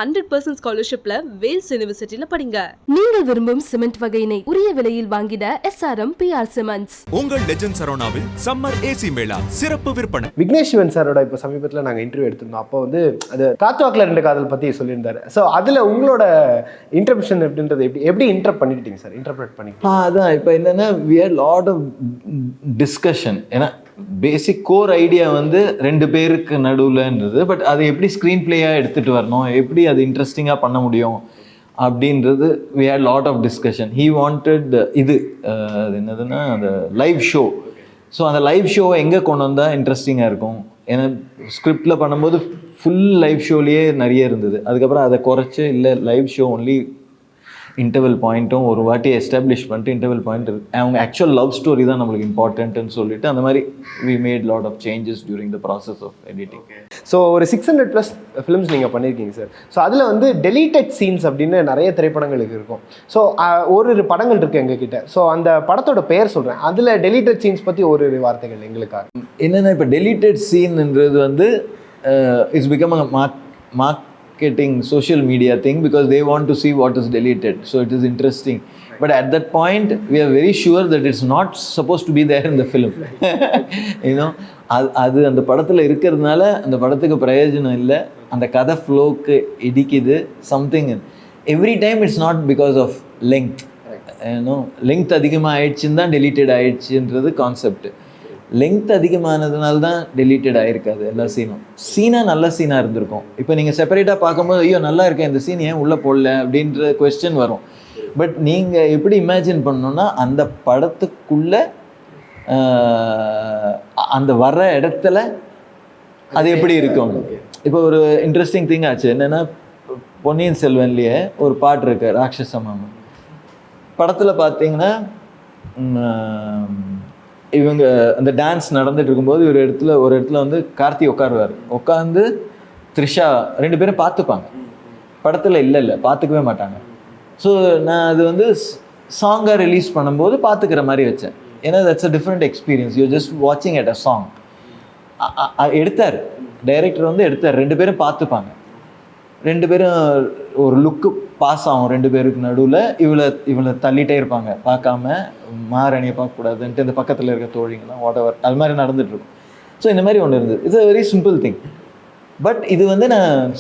100% ஸ்காலர்ஷிப்ல வேல்ஸ் யூனிவர்சிட்டில படிங்க. நீங்கள் விரும்பும் சிமெண்ட் வகையினை உரிய விலையில் வாங்கிட SRM PR சிமெண்ட்ஸ். உங்கள் லெஜண்ட் சரவணாவில் சம்மர் ஏசி மேளா சிறப்பு விற்பனை. விக்னேஷ் சிவன் சாரோட இப்போ சமீபத்தில் நாங்கள் இன்டர்வியூ எடுத்திருந்தோம். அப்போ வந்து அது காத்துவாக்கில் 2 காதல் பற்றி சொல்லியிருந்தாரு. ஸோ அதில் உங்களோட இன்டர்பிரஷன் எப்படின்றது எப்படி இன்டர்ப்ரெட் பண்ணிக்கிட்டீங்க சார்? இன்டர்பிரட் பண்ணி அதான் இப்போ என்னென்னா we had lot of discussion. ஏன்னா பேசிக் கோர் ஐடியா வந்து 2 பேருக்கு நடுவுலன்றது, பட் அதை எப்படி ஸ்க்ரீன் பிளேயாக எடுத்துகிட்டு வரணும், எப்படி அது இன்ட்ரெஸ்டிங்காக பண்ண முடியும் அப்படின்றது we had lot of discussion. He wanted அது என்னதுன்னா அந்த லைவ் ஷோ. ஸோ அந்த லைவ் ஷோவை எங்கே கொண்டு வந்தால் இன்ட்ரெஸ்டிங்காக இருக்கும். ஏன்னா ஸ்கிரிப்டில் பண்ணும்போது ஃபுல் லைவ் ஷோலேயே நிறைய இருந்தது. அதுக்கப்புறம் அதை குறைச்சி இல்லை லைவ் ஷோ ஒன்லி இன்டர்வல் பாயிண்ட்டும் ஒரு வாட்டி எஸ்டாப்ளிஷ் பண்ணிட்டு இன்டர்வல் பாயிண்ட் அவங்க ஆக்சுவல் லவ் ஸ்டோரி தான் நம்மளுக்கு இம்பார்ட்டன்ட்னு சொல்லிட்டு அந்த மாதிரி we made lot of changes during the process of editing. So ஒரு 600+ ஃபிலிம்ஸ் நீங்கள் பண்ணியிருக்கீங்க சார். ஸோ அதில் வந்து டெலீட்டட் சீன்ஸ் அப்படின்னு நிறைய திரைப்படங்களுக்கு இருக்கும். ஸோ ஒரு படங்கள் இருக்குது எங்ககிட்ட. ஸோ அந்த படத்தோட பெயர் சொல்கிறேன், அதில் டெலீட்டட் சீன்ஸ் பற்றி ஒரு வார்த்தைகள் எங்களுக்காக. என்னென்னா இப்போ டெலீட்டட் சீன்ன்றது வந்து it's become a marketing social media thing because they want to see what is deleted, so it is interesting, but at that point we are very sure that it's not supposed to be there in the film. you know அது அந்த படத்தில் இருக்கிறதுனால அந்த படத்துக்கு பிரயோஜனம் இல்லை, அந்த கதை ஃப்ளோக்கு இடிக்குது something. Every time it's not because of length. Length அதிகமாக ஆயிடுச்சுன்னு தான் டெலீட்டட் ஆயிடுச்சுன்றது கான்செப்ட். லெங்த் அதிகமானதுனால தான் டெலீட்டட் ஆகிருக்காது எல்லா சீனாக நல்ல சீனாக இருந்திருக்கும். இப்போ நீங்கள் செப்பரேட்டாக பார்க்கும்போது ஐயோ நல்லா இருக்கேன் இந்த சீன் ஏன் உள்ளே போடல அப்படின்ற கொஸ்டின் வரும். பட் நீங்கள் எப்படி இமேஜின் பண்ணணுன்னா அந்த படத்துக்குள்ளே அந்த வர்ற இடத்துல அது எப்படி இருக்கும். இப்போ ஒரு இன்ட்ரெஸ்டிங் திங் ஆச்சு என்னென்னா பொன்னியின் செல்வன்லேயே ஒரு பாட்டு இருக்கு ராட்சசமாமன் படத்தில் பார்த்தீங்கன்னா இவங்க அந்த டான்ஸ் நடந்துட்டு இருக்கும்போது ஒரு இடத்துல வந்து கார்த்தி உட்காந்து த்ரிஷா 2 பேரும் பார்த்துப்பாங்க. படத்தில் இல்லை பார்த்துக்கவே மாட்டாங்க. ஸோ நான் அது வந்து சாங்காக ரிலீஸ் பண்ணும்போது பார்த்துக்கிற மாதிரி வச்சேன். ஏன்னா that's a different experience. You just வாட்சிங் அட் அ சாங். எடுத்தார் டைரக்டர் வந்து எடுத்தார். 2 பேரும் பார்த்துப்பாங்க. 2 பேரும் ஒரு லுக்கு பாஸ் ஆகும். 2 பேருக்கு நடுவில் இவளை தள்ளிட்டே இருப்பாங்க, பார்க்காம மாரணியை பார்க்கக்கூடாதுன்ட்டு இந்த பக்கத்தில் இருக்க தோழிங்கலாம் வாட் எவர் அது மாதிரி நடந்துகிட்ருக்கும். ஸோ இந்த மாதிரி ஒன்று இருந்தது. It's a very simple thing. But இது வந்து நான்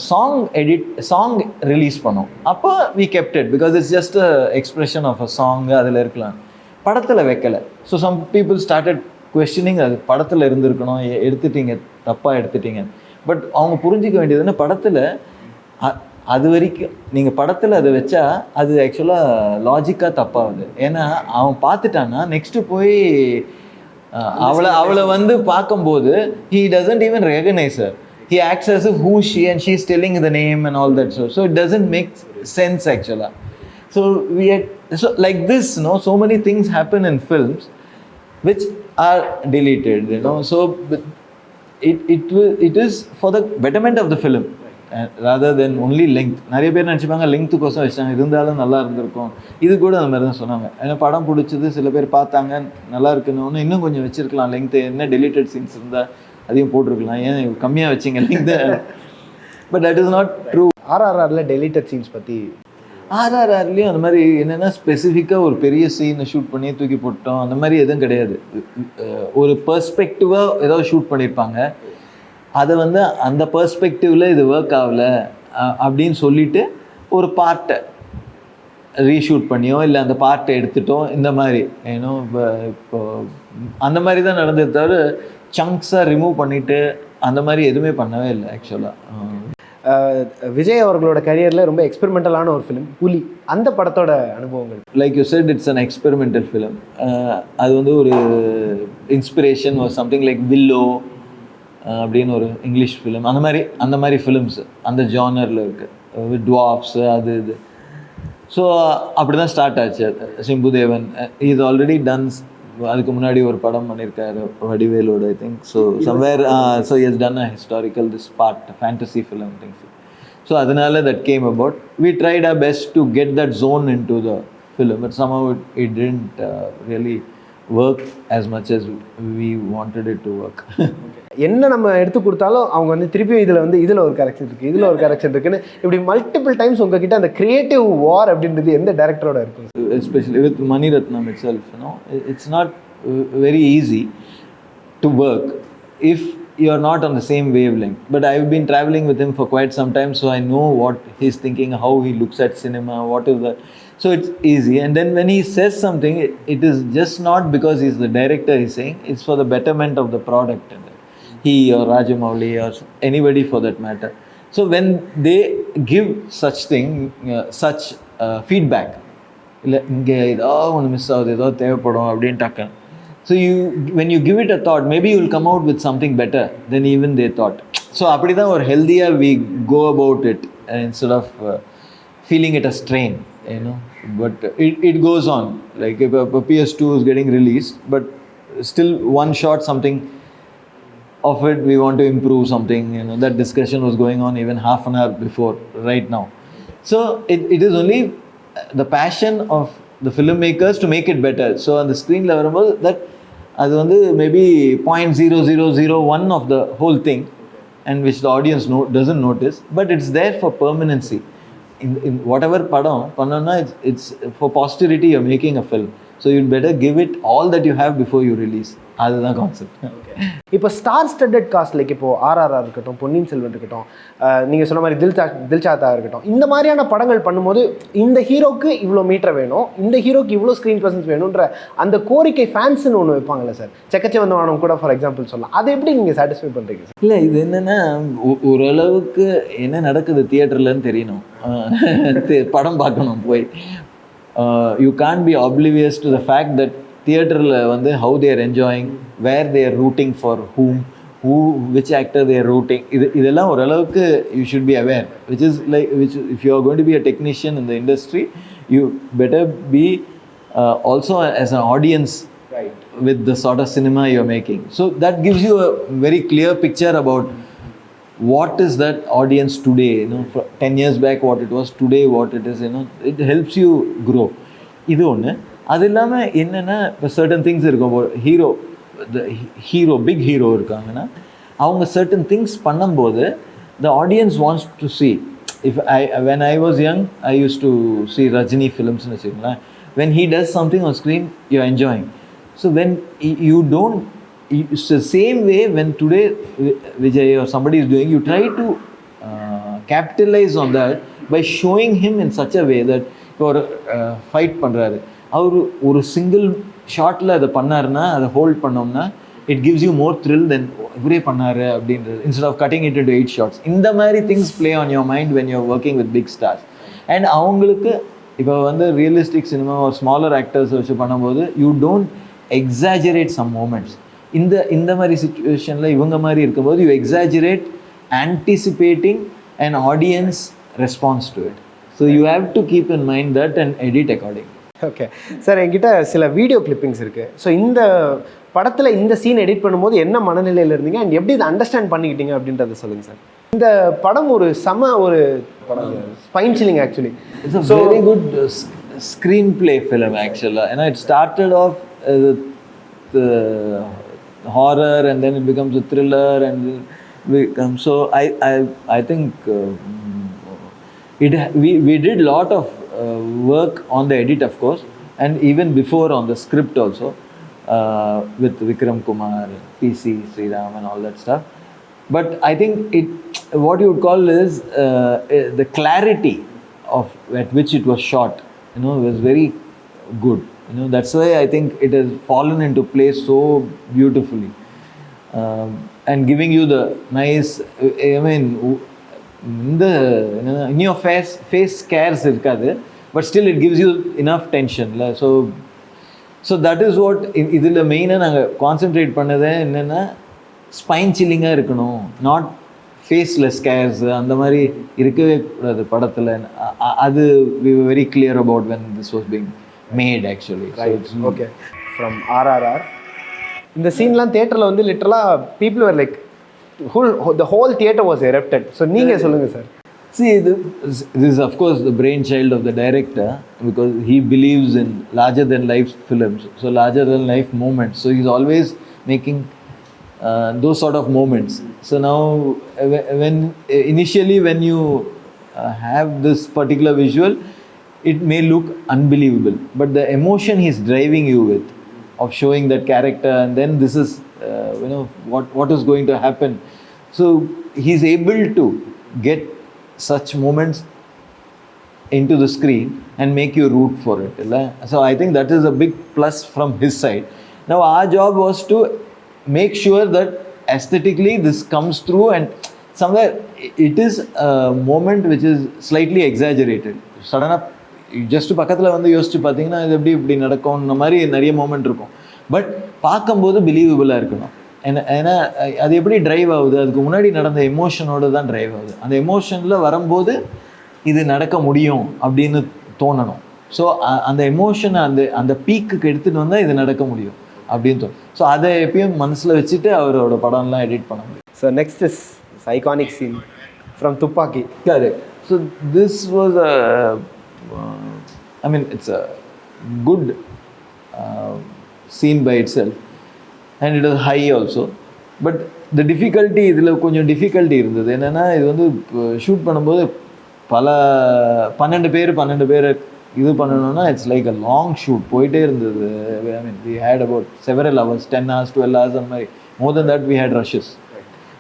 சாங் ரிலீஸ் பண்ணோம். அப்போ we kept it because it's just a expression of a song. அதில் இருக்கலாம், படத்தில் வைக்கலை. So some people started questioning அது படத்தில் இருந்திருக்கணும், எடுத்துட்டீங்க, தப்பாக எடுத்துட்டீங்க. பட் அவங்க புரிஞ்சிக்க வேண்டியதுன்னா படத்தில் அது வரைக்கும் நீங்கள் படத்தில் அதை வச்சா அது ஆக்சுவலாக லாஜிக்காக தப்பாகுது. ஏன்னா அவன் பார்த்துட்டான்னா நெக்ஸ்ட்டு போய் அவளை வந்து பார்க்கும்போது he doesn't even recognize her. He acts as if who she and she's telling the name and all that. So it doesn't make sense actually. So like this, so many things happen in films which are deleted, so it is for the betterment of the film rather than only length. நிறைய பேர் நினச்சிப்பாங்க லெங்க்த்துக்கோசம் வச்சாங்க, இருந்தாலும் நல்லா இருந்திருக்கும். இது கூட அந்த மாதிரி தான் சொன்னாங்க. ஏன்னா படம் பிடிச்சது, சில பேர் பார்த்தாங்க நல்லா இருக்குன்னு இன்னும் கொஞ்சம் வச்சிருக்கலாம் லெங்க்த்து, என்ன டெலிட்டட் சீன்ஸ் இருந்தால் அதையும் போட்டிருக்கலாம், ஏன் கம்மியாக வச்சிங்க length. But that is not true. RRRல டெலிட்டட் சீன்ஸ் பற்றி RRRலேயும் அந்த மாதிரி என்னென்னா ஸ்பெசிஃபிக்காக ஒரு பெரிய சீனை ஷூட் பண்ணி தூக்கி போட்டோம் அந்த மாதிரி எதுவும் கிடையாது. ஒரு பெர்ஸ்பெக்டிவாக ஏதாவது ஷூட் பண்ணியிருப்பாங்க, அதை வந்து அந்த பெர்ஸ்பெக்டிவில் இது ஒர்க் ஆகலை அப்படின்னு சொல்லிவிட்டு ஒரு பார்ட்டை ரீஷூட் பண்ணியோ இல்லை அந்த பார்ட்டை எடுத்துட்டோம். இந்த மாதிரி இப்போ அந்த மாதிரி தான் நடந்தது தவிர சங்க்ஸாக ரிமூவ் பண்ணிவிட்டு அந்த மாதிரி எதுவுமே பண்ணவே இல்லை ஆக்சுவலாக. விஜய் அவர்களோட கரியரில் ரொம்ப எக்ஸ்பெரிமெண்டலான ஒரு ஃபிலிம் புலி. அந்த படத்தோட அனுபவங்கள் like you said it's an experimental film. அது வந்து ஒரு இன்ஸ்பிரேஷன் ஒரு சம்திங் லைக் வில்லோ அப்படின்னு ஒரு இங்கிலீஷ் ஃபிலிம், அந்த மாதிரி ஃபிலிம்ஸ் அந்த ஜானரில் இருக்குது. டுவார்ஃப்ஸு அது இது. ஸோ அப்படி தான் ஸ்டார்ட் ஆச்சு. சிம்புதேவன் இது ஆல்ரெடி டன்ஸ். அதுக்கு முன்னாடி ஒரு படம் பண்ணியிருக்காரு வடிவேலோட I think. So somewhere so is done a historical this part fantasy film things. So அதனால that came about. We tried our best to get that zone into the film. But somehow it didn't really work as much as we wanted it to work. என்ன நம்ம எடுத்து கொடுத்தாலும் அவங்க வந்து திருப்பியும் இதில் ஒரு கரெக்ஷன் இருக்குது, இதில் ஒரு கரெக்ஷன் இருக்குன்னு இப்படி மல்டிபிள் டைம்ஸ் உங்ககிட்ட அந்த கிரியேட்டிவ் வார் அப்படின்றது எந்த டேரக்டரோட இருக்கும்? Especially with Maniratnam itself, it's not very easy to work if you're not on the same wavelength. But I've been traveling with him for quite some time, so I know what he's thinking, how he looks at cinema, what is that. So it's easy. And then when he says something, it is just not because he's the director he's saying, it's for the betterment of the product. He or Rajamouli or anybody for that matter. So when they give such thing, such feedback, இங்கே ஏதோ ஒன்று miss ஆகுது, ஏதோ தேவைப்படும் அப்படின்னு டக்குன்னு. So when you give it a thought, maybe you will come out with something better than even they thought. So அப்படி தான் ஒரு ஹெல்த்தியாக we go about it instead of feeling it a strain, But it goes on. Like if a PS2 is getting released, but still one shot something of it, we want to improve something, that discussion was going on even half an hour before right now. So it is only the passion of the filmmakers to make it better. So on the screen level, that அது வந்து maybe 0.0001 of the whole thing, and which the audience doesn't notice, but it's there for permanency. In whatever padam pannona, it's for posterity. You're making a film, so you'd better give it all that you have before you release. அதுதான் concept. இப்போ star studded cost, like இப்போ RRR இருக்கட்டும், பொன்னியின் செல்வன் இருக்கட்டும், நீங்கள் சொன்ன மாதிரி தில்சாத்தா இருக்கட்டும், இந்த மாதிரியான படங்கள் பண்ணும்போது இந்த ஹீரோக்கு இவ்வளோ மீட்டர் வேணும், இந்த ஹீரோக்கு இவ்வளோ ஸ்க்ரீன் ப்ரெசன்ஸ் வேணுன்ற அந்த கோரிக்கை ஃபேன்ஸ்னு ஒன்று வைப்பாங்கல்ல சார், செக்கச்சே வந்தவானம் கூட ஃபார் எக்ஸாம்பிள் சொல்லலாம். அதை எப்படி நீங்கள் சாட்டிஸ்ஃபை பண்ணுறீங்க சார்? இல்லை, இது என்னென்னா ஓரளவுக்கு என்ன நடக்குது தியேட்டர்லன்னு தெரியணும், படம் பார்க்கணும் போய். You can be oblivious to the fact that தியேட்டரில் வந்து how they are enjoying, where they are rooting for whom, which actor they are rooting, இதெல்லாம் ஓரளவுக்கு you should be aware, which if you are going to be a technician in the industry, you better be also as an audience, right, with the sort of cinema you are making. So that gives you a very clear picture about what is that audience today, for 10 years back what it was, today what it is, it helps you grow. இது ஒன்று. அது இல்லாமல் என்னென்னா, இப்போ certain things இருக்கும், hero big hero இருக்காங்கன்னா அவங்க certain things பண்ணும்போது the audience wants to C. If when I was young, I used to see Rajini films னு வச்சுக்கோங்களேன். When he does something on screen, you're enjoying. So when you don't, it's the same way when today Vijay or somebody is doing, you try to capitalize on that by showing him in such a way that ஒரு fight பண்ணுறாரு, அவர் ஒரு single ஷாட்டில் அதை பண்ணாருன்னா, அதை hold பண்ணோம்னா it gives you more thrill then இவரே பண்ணாரு அப்படின்றது, instead of cutting it into 8 shots. இந்த மாதிரி things play on your mind when you're working with big stars. And அவங்களுக்கு இப்போ வந்து ரியலிஸ்டிக் சினிமா ஒரு ஸ்மாலர் ஆக்டர்ஸ் வச்சு பண்ணும்போது you don't exaggerate some moments. இந்த மாதிரி சுச்சுவேஷனில் இவங்க மாதிரி இருக்கும்போது you exaggerate anticipating and audience response to it. So you have to keep in mind that and edit according. Okay sir, என்கிட்ட சில வீடியோ கிளிப்பிங்ஸ் இருக்குது. ஸோ இந்த படத்தில் இந்த சீன் எடிட் பண்ணும்போது என்ன மனநிலையில் இருந்தீங்க அண்ட் எப்படி இதை அண்டர்ஸ்டாண்ட் பண்ணிக்கிட்டீங்க அப்படின்றத சொல்லுங்கள் சார். இந்த படம் ஒரு ஒரு படம், spine chilling actually. It's a very good screen play film ஆக்சுவலாக. ஏன்னா it started off horror and then it becomes a thriller and becomes, so I think we did lot of work on the edit, of course, and even before on the script also, with Vikram Kumar, PC Sriram and all that stuff. But I think what you would call is the clarity of at which it was shot, was very good. That's why I think it has fallen into place so beautifully, and giving you the nice, I mean, in your face scares irukadu, but still it gives you enough tension. So that is what idhula main naanga concentrate pannadhe enna spine chilling ah irukanum, not faceless scares அந்த மாதிரி இருக்கவே கூடாது படத்துல. அது we were very clear about when this was being made actually. Right. So okay, from RRR இந்த சீன்லாம் தியேட்டர்ல வந்து லிட்டரலா people were like the whole theater was erupted. So நீங்க சொல்லுங்க sir. See, this is of course the brainchild of the director, because he believes in larger than life films, so larger than life moments. So he's always making those sort of moments. So now when initially when you have this particular visual, it may look unbelievable, but the emotion he's driving you with of showing that character, and then this is what is going to happen. So he's able to get such moments into the screen and make you root for it. So I think that is a big plus from his side. Now our job was to make sure that aesthetically this comes through, and somewhere it is a moment which is slightly exaggerated. Suddenly just பக்கத்தில் வந்து யோசிச்சு பார்த்தீங்கன்னா இது இப்படி நடக்கும்ன்ற மாதிரி நிறைய moment இருக்கும். But பார்க்கும்போது பிலீவபிளாக இருக்கணும். ஏன்னா அது எப்படி ட்ரைவ் ஆகுது, அதுக்கு முன்னாடி நடந்த எமோஷனோடு தான் ட்ரைவ் ஆகுது. அந்த எமோஷனில் வரும்போது இது நடக்க முடியும் அப்படின்னு தோணணும். ஸோ அந்த எமோஷனை அந்த பீக்குக்கு எடுத்துகிட்டு வந்தால் இது நடக்க முடியும் அப்படின்னு தோணும். ஸோ அதை எப்பயும் மனசில் வச்சுட்டு அவரோட படம்லாம் எடிட் பண்ண முடியும். So next is iconic scene from Thuppakki. Correct. So this was I mean it's a good scene by itself, and it was high also, but the difficulty இதில் கொஞ்சம் டிஃபிகல்ட்டி இருந்தது. என்னென்னா இது வந்து ஷூட் பண்ணும்போது பல 12 பேர் இது பண்ணணும்னா it's like a long shoot போயிட்டே இருந்தது. ஐ மீன் we had about several hours, 10 hours 12 hours அந்த மாதிரி. more than that we had rushes.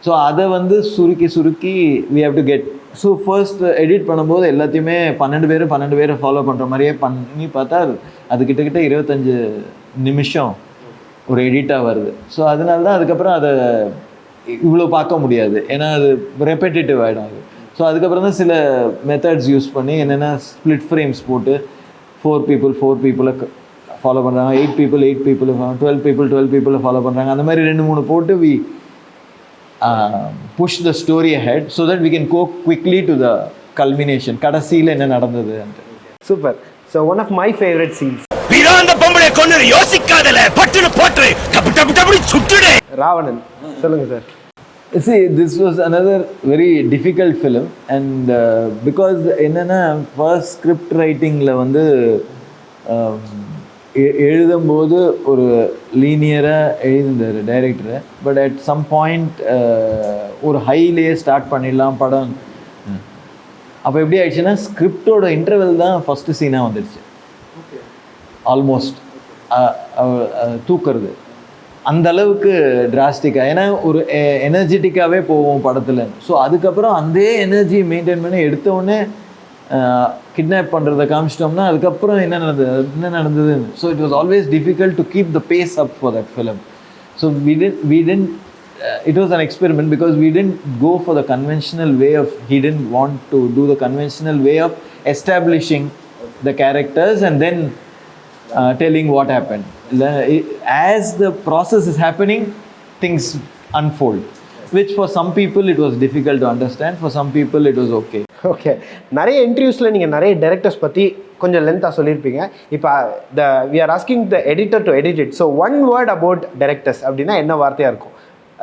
So அதை வந்து சுருக்கி we have to get. So first edit பண்ணும்போது எல்லாத்தையுமே 12 பேரை ஃபாலோ பண்ணுற மாதிரியே பண்ணி பார்த்தா அது கிட்டத்தட்ட 25 நிமிஷம் ஒரு எடிட்டாக வருது. ஸோ அதனால தான் அதுக்கப்புறம் அதை இவ்வளோ பார்க்க முடியாது, ஏன்னா அது ரெப்படேட்டிவ் ஆகிடும் அது. ஸோ அதுக்கப்புறம் தான் சில மெத்தட்ஸ் யூஸ் பண்ணி என்னென்னா ஸ்ப்ளிட் ஃப்ரேம்ஸ் போட்டு 4 people ஃபாலோ பண்ணுறாங்க, 8 people 12 people ஃபாலோ பண்ணுறாங்க. அந்த மாதிரி 2-3 போட்டு we push the story ahead so that we can go quickly to the culmination. கடைசியில் என்ன நடந்தது. Super. So one of my favourite scenes பிராந்த பொம்பளை கொண்டு யோசிக்காதல பட்டுன்னு போட்டு டப்பு சுட்டுடே. ராவணன். சொல்லுங்கள் sir. See, this was another very difficult film, and because என்னன்னா ஃபர்ஸ்ட் ஸ்கிரிப்ட் ரைட்டிங்கில் வந்து எழுதும்போது ஒரு லீனியராக எழுதியிருந்தார் டைரக்டரை. பட் அட் சம் பாயிண்ட் ஒரு ஹைலேயே ஸ்டார்ட் பண்ணிடலாம் படம். அப்போ எப்படி ஆயிடுச்சுன்னா ஸ்கிரிப்டோட இன்டர்வெல் தான் ஃபஸ்ட்டு சீனாக வந்துடுச்சு. ஆல்மோஸ்ட் தூக்குறது அந்த அளவுக்கு டிராஸ்டிக்காக. ஏன்னா ஒரு எனர்ஜெட்டிக்காகவே போவோம் படத்தில். ஸோ அதுக்கப்புறம் அந்த எனர்ஜி மெயின்டைன் பண்ணி எடுத்தோடனே கிட்னாப் பண்ணுறதை காமிச்சிட்டோம்னா அதுக்கப்புறம் என்ன நடந்ததுன்னு. So it was always difficult to keep the pace up for that film. So we didn't it was an experiment because we didn't go for the conventional way of, he didn't want to do the conventional way of establishing the characters and then telling what happened. As the process is happening, things unfold, which for some people it was difficult to understand, for some people it was okay. Okay. நிறைய இன்டர்வியூஸில் நீங்கள் நிறைய directors பற்றி கொஞ்சம் லென்த்தாக சொல்லியிருப்பீங்க. இப்போ we are asking the editor to edit it. So one word about directors அப்படின்னா என்ன வார்த்தையாக இருக்கும்?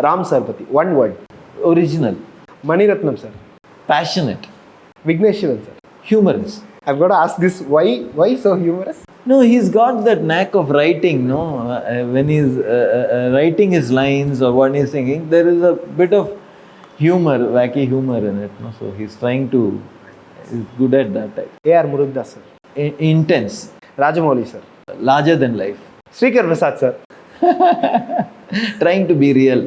ராம் சார் பற்றி one word. Original. Mani Ratnam sir. Passionate. Vigneshwaran sir. Humorous. I've got to ask this, why so humorous? No, he's got that knack of writing, no? When he's writing his lines or what he's singing, there is a bit of humor, wacky humor in it, no? So he's trying to, he's good at that type. A.R. Murugadoss sir. Intense. Rajamouli sir. Larger than life. Sreekar Prasad sir. Trying to be real.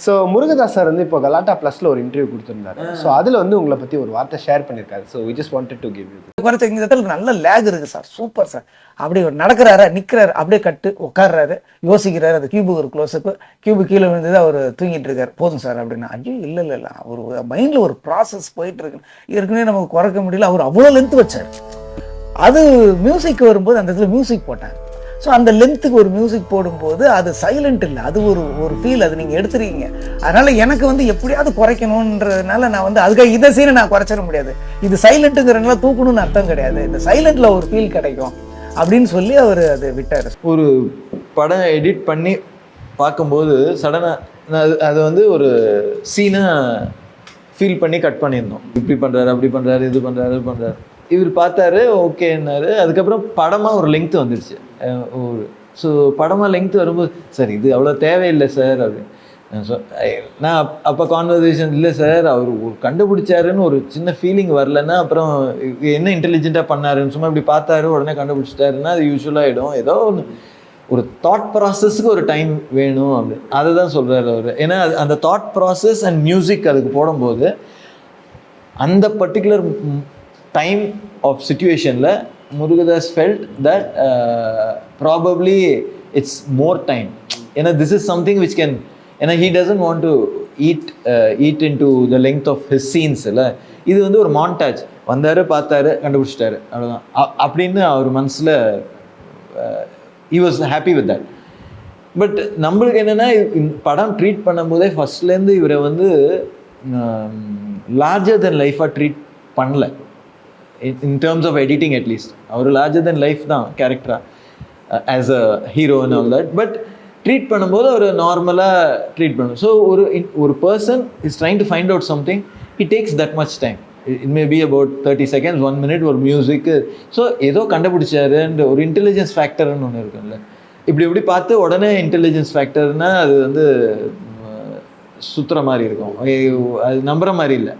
So Murugadoss sir வந்து இப்போ கலாட்டா ப்ளஸில் ஒரு interview கொடுத்துருந்தாரு. So அதில் வந்து உங்களை பற்றி ஒரு வார்த்தை ஷேர் பண்ணியிருக்காரு. So we just wanted to give you this. குறைச்ச இந்த இடத்துல நல்ல லேக் இருக்கு சார். Super sir. அப்படி நடக்கிறாரு, நிற்கிறாரு, அப்படியே கட்டு உட்கார்றாரு, யோசிக்கிறாரு. அது கியூபு ஒரு க்ளோஸப்பு, கியூபு கீழே விழுந்தது, அவர் தூங்கிட்டு இருக்காரு. போதும் சார் அப்படின்னா, ஐயோ இல்லை அவர் மைண்டில் ஒரு ப்ராசஸ் போயிட்டு இருக்கு, ஏற்கனவே நமக்கு குறைக்க முடியல. அவர் அவ்வளோ லென்த் வச்சார். அது மியூசிக் வரும்போது அந்த இடத்துல மியூசிக் போட்டேன். ஸோ அந்த லென்த்துக்கு ஒரு மியூசிக் போடும்போது அது சைலண்ட் இல்லை, அது ஒரு ஃபீல், அது நீங்கள் எடுத்துருக்கீங்க. அதனால எனக்கு வந்து எப்படியாவது குறைக்கணுன்றதுனால நான் வந்து அதுக்காக இதை சீனை நான் குறைச்சிட முடியாது. இது சைலண்ட்டுங்கிறனால தூக்கணும்னு அர்த்தம் கிடையாது, இந்த சைலண்ட்ல ஒரு ஃபீல் கிடைக்கும் அப்படின்னு சொல்லி அவர் அதை விட்டார். ஒரு படம் எடிட் பண்ணி பார்க்கும்போது சடனாக அது வந்து ஒரு சீனாக ஃபீல் பண்ணி கட் பண்ணியிருந்தோம். இப்படி பண்ணுறாரு, அப்படி பண்ணுறாரு, இது பண்ணுறாரு. இவர் பார்த்தாரு, ஓகேன்னாரு. அதுக்கப்புறம் படமாக ஒரு லெங்க்த் வந்துடுச்சு. ஒரு ஸோ படமாக லெங்க் வரும்போது சார் இது அவ்வளோ தேவையில்லை சார் அப்படின்னு நான் அப்போ கான்வர்சேஷன் இல்லை சார் அவர் கண்டுபிடிச்சாருன்னு ஒரு சின்ன ஃபீலிங் வரலன்னா அப்புறம் என்ன இன்டெலிஜென்ட்டாக பண்ணாருன்னு சும்மா இப்படி பார்த்தாரு உடனே கண்டுபிடிச்சிட்டாருன்னா அது யூஸ்வலாகிடும். ஏதோ ஒன்று ஒரு தாட் ப்ராசஸ்க்கு ஒரு டைம் வேணும் அப்படி அதை தான் சொல்கிறார் அவர். ஏன்னா அந்த தாட் ப்ராசஸ் அண்ட் மியூசிக் அதுக்கு போடும்போது அந்த பர்டிகுலர் டைம் ஆஃப் சிச்சுவேஷனில் Murugadoss felt that probably it's more time. ஏன்னா this is something which can, ஏன்னா he doesn't want to eat into the length of his scenes இல்லை. இது வந்து ஒரு மான்டாஜ், வந்தார் பார்த்தாரு கண்டுபிடிச்சிட்டாரு அவ்வளோதான் அப்படின்னு அவர் மனசில் he was happy with that. But நம்மளுக்கு என்னென்னா படம் ட்ரீட் பண்ணும்போதே ஃபஸ்ட்லேருந்து இவரை வந்து லார்ஜர் தென் லைஃபாக ட்ரீட் பண்ணல. In terms of editing at least அவர் லார்ஜர் தென் லைஃப் தான் கேரக்டராக as a hero and all that. But treat பண்ணும்போது அவர் நார்மலாக ட்ரீட் பண்ணணும். ஸோ ஒரு person is trying to find out something, it takes that much time. It may be about 30 seconds 1 minute ஒரு மியூசிக்கு. So ஏதோ கண்டுபிடிச்சாரு அண்ட் ஒரு இன்டெலிஜென்ஸ் ஃபேக்டர்னு ஒன்று இருக்குல்ல. இப்படி பார்த்து உடனே இன்டெலிஜென்ஸ் ஃபேக்டர்னா அது வந்து சுற்றுற மாதிரி இருக்கும், அது நம்புகிற மாதிரி இல்லை.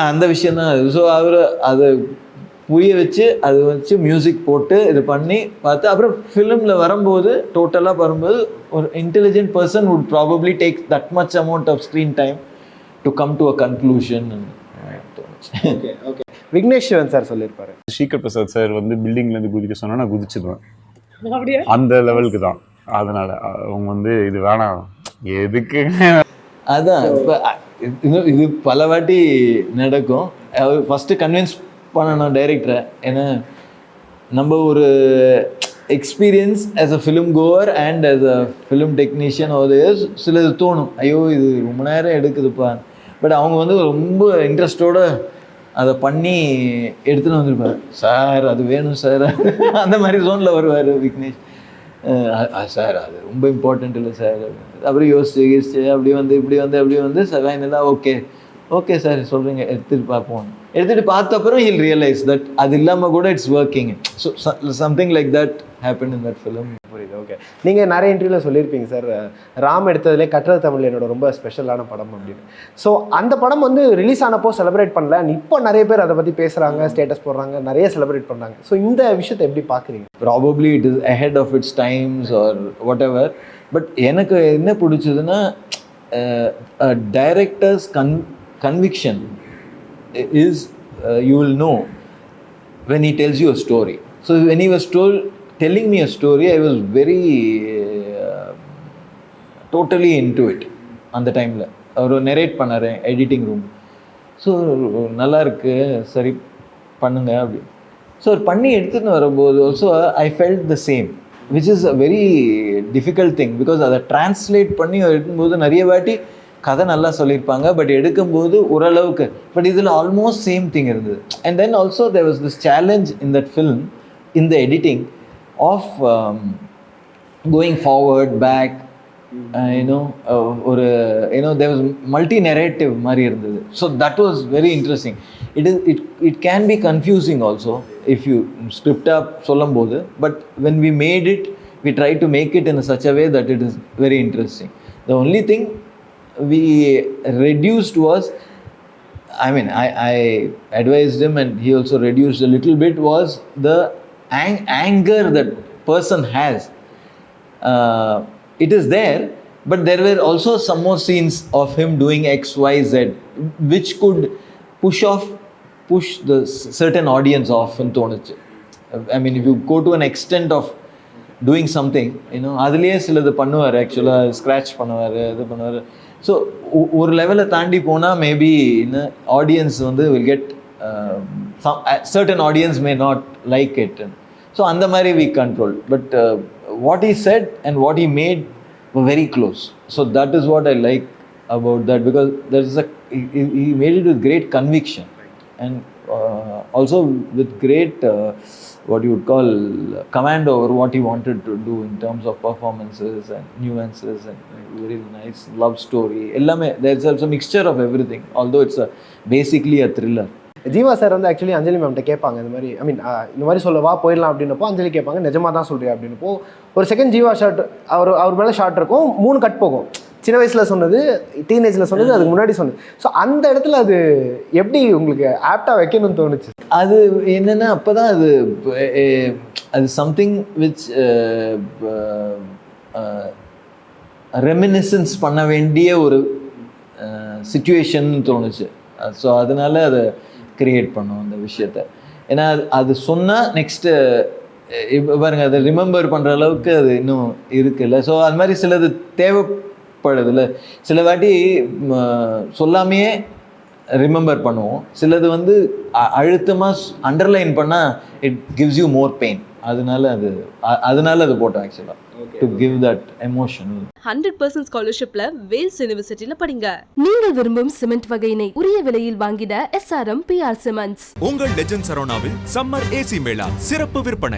அந்த விஷயந்தான் அது. ஸோ அவர் அதை புரிய வச்சு அதை வச்சு மியூசிக் போட்டு இது பண்ணி பார்த்து அப்புறம் ஃபிலிமில் வரும்போது டோட்டலாக வரும்போது ஒரு intelligent person would probably take that much amount of screen time to come to a conclusion. Okay okay Vigneshwaran sir சொல்லியிருப்பாரு, ஸ்ரீகர் பிரசாத் சார் வந்து பில்டிங்லேருந்து குதிக்க சொன்னால் நான் குதிச்சிடுவேன், அந்த லெவலுக்கு தான். அதனால அவங்க வந்து இது வேணாம் எதுக்கு அதான் இப்போ இது பல வாட்டி நடக்கும். அவர் ஃபஸ்ட்டு கன்வின்ஸ் பண்ணணும் டைரக்டரை. ஏன்னா நம்ம ஒரு experience as a film Gower and as a film technician ஒரு சிலது தோணும், ஐயோ இது ரொம்ப நேரம் எடுக்குதுப்பா. பட் அவங்க வந்து ரொம்ப இன்ட்ரெஸ்டோடு அதை பண்ணி எடுத்துகிட்டு வந்திருப்பார். சார் அது வேணும் சார் அந்த மாதிரி ஜோனில் வருவார் விக்னேஷ். சார் அது ரொம்ப இம்பார்ட்டண்ட் இல்லை சார். அப்புறம் யோசிச்சு இப்படி வந்து சார் ஃபைனலாக ஓகே சார் சொல்கிறீங்க எடுத்துகிட்டு பார்ப்போம். எடுத்துகிட்டு பார்த்த அப்புறம் ஹில் ரியலைஸ் தட் அது இல்லாமல் கூட it's working. So something like that happen in that film. புரியுது. ஓகே, நீங்கள் நிறைய இன்டர்வியூவில் சொல்லியிருப்பீங்க சார், ராம் எடுத்ததுலேயே கற்றது தமிழ் என்னோட ரொம்ப ஸ்பெஷலான படம் அப்படின்னு. ஸோ அந்த படம் வந்து ரிலீஸ் ஆனப்போ செலிப்ரேட் பண்ணல, இப்போ நிறைய பேர் அதை பற்றி பேசுகிறாங்க, ஸ்டேட்டஸ் போடுறாங்க, நிறைய செலிப்ரேட் பண்ணுறாங்க. ஸோ இந்த விஷயத்தை எப்படி பார்க்குறீங்க? Probably it is ahead of its times or whatever. But எனக்கு என்ன பிடிச்சதுன்னா directors conviction is you will know when he tells you a story. So when he was telling me a story, I was very totally into it அந்த டைமில். அவர் narrate பண்ணார் editing room. So நல்லா இருக்கு சரி பண்ணுங்க அப்படி. ஸோ அவர் பண்ணி எடுத்துகிட்டு வரும்போது also I felt the same, which is a very difficult thing. Because அதை டிரான்ஸ்லேட் பண்ணி எடுக்கும்போது நிறைய வாட்டி கதை நல்லா சொல்லியிருப்பாங்க, பட் எடுக்கும்போது ஓரளவுக்கு. பட் இதில் ஆல்மோஸ்ட் சேம் திங் இருந்தது. And then also there was this challenge in that film in the editing of going forward back, ஒரு தேர் வாஸ் மல்டி நெரேட்டிவ் மாதிரி இருந்தது. So that was very interesting. It can be confusing also if you ஸ்கிரிப்டாக சொல்லும் போது. But when we made it, we try to make it in such a way that it is very interesting. The only thing we reduced was, I mean I advised him and he also reduced a little bit, was the anger that person has. It is there, but there were also some more scenes of him doing X, Y, Z which could push the certain audience off in thonuchu. I mean if you go to an extent of doing something, அதுலேயே சிலது பண்ணுவார், ஆக்சுவலாக scratch பண்ணுவார், இது பண்ணுவார். So ஒரு லெவலை தாண்டி போனால் மேபி ஆடியன்ஸ் வந்து will get certain audience may not like it. So அந்த மாதிரி we control. But what he said and what he made very close. So that is what I like about that, because that is he made it with great conviction and also with great what you would call command over what he wanted to do in terms of performances and nuances and very nice love story. There's also a mixture of everything, although it's basically a thriller. Jeeva sir வந்து actually அஞ்சலி மேம்கிட்ட கேட்பாங்க இந்த மாதிரி ஐ மீன் இந்த மாதிரி சொல்லவா போயிடலாம் அப்படின்னப்போ அஞ்சலி கேட்பாங்க நிஜமாக தான் சொல்றியா அப்படின்னப்போ ஒரு செகண்ட் ஜீவா ஷாட் அவர் மேலே ஷாட் இருக்கும் 3 கட் போகும். சின்ன வயசில் சொன்னது, டீனேஜில் சொன்னது, அதுக்கு முன்னாடி சொன்னது. ஸோ அந்த இடத்துல அது எப்படி உங்களுக்கு ஆப்டாக வைக்கணும்னு தோணுச்சு? அது என்னென்னா அப்போ தான் அது சம்திங் விச் ரெமினிசன்ஸ் பண்ண வேண்டிய ஒரு சிச்சுவேஷன் தோணுச்சு. ஸோ அதனால அதை கிரியேட் பண்ணோம் அந்த விஷயத்த. ஏன்னா அது சொன்னால் நெக்ஸ்ட்டு இப்போ பாருங்கள் அதை ரிமெம்பர் பண்ணுற அளவுக்கு அது இன்னும் இருக்குல்ல. ஸோ அது மாதிரி சிலது தேவைப்படுதில்ல. சில வாட்டி சொல்லாமையே ரிமெம்பர் பண்ணுவோம். சிலது வந்து அழுத்தமாக அண்டர்லைன் பண்ணால் it gives you more pain. அதனால அது போட்டோம் ஆக்சுவலாக டு கிவ் தட் எமோஷன். 100% ஸ்காலர்ஷிப்ல வேல்ஸ் யூனிவர்சிட்டியில படிங்க. நீங்கள் விரும்பும் சிமெண்ட் வகையினை உரிய விலையில் வாங்கிட SRM PR சிமெண்ட்ஸ். உங்கள் லெஜண்ட் சரவணாவில் சம்மர் AC மேளா சிறப்பு விற்பனை.